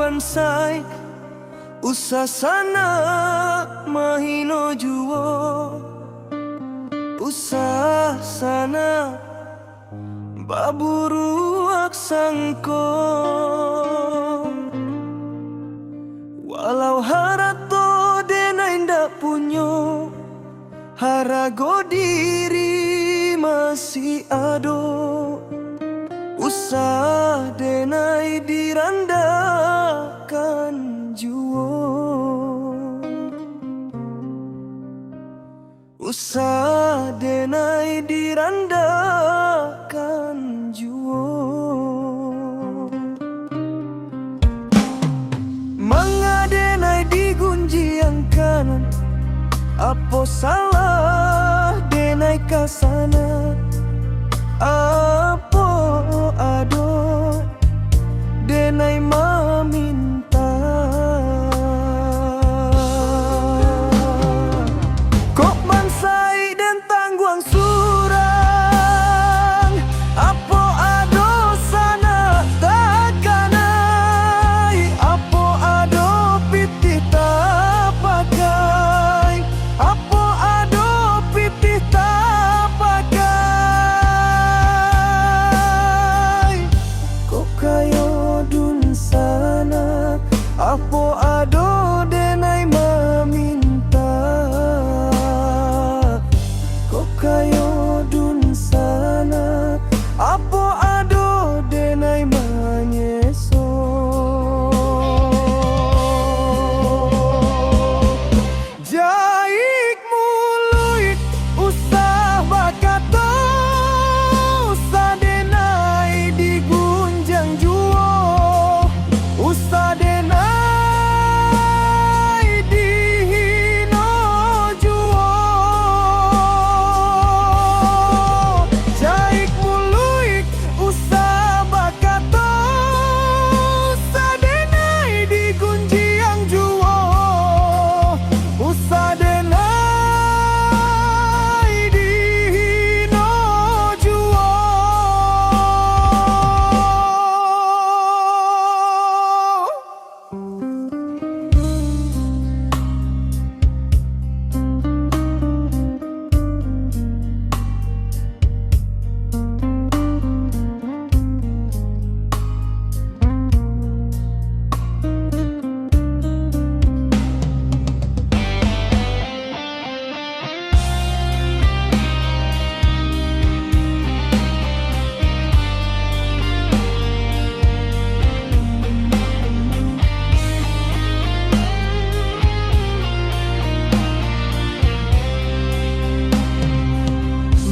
bansai usasana mahino juwo usasana baburu aksangko walau harato dena indak punyo harago diri masih ado usah denai dirandakan juo usah denai dirandakan juo mengadenai digunji yang kanan apa salah denai kasana apa ado denai meminta kok mansai dan tangguang surang apa ado sana takanai apa ado pitih tak pakai apa ado pitih tak pakai kok kayo dun sana apa ado denai meminta kok kayo dun sana apa ado denai menyeso jaik muluit usah bakato usah denai digunjang juo usah denai dihino juo jaik muluit usah bakato usah denai digunjang juo usah denai dihino juo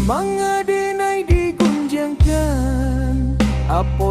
mengadenai digunjangkan apa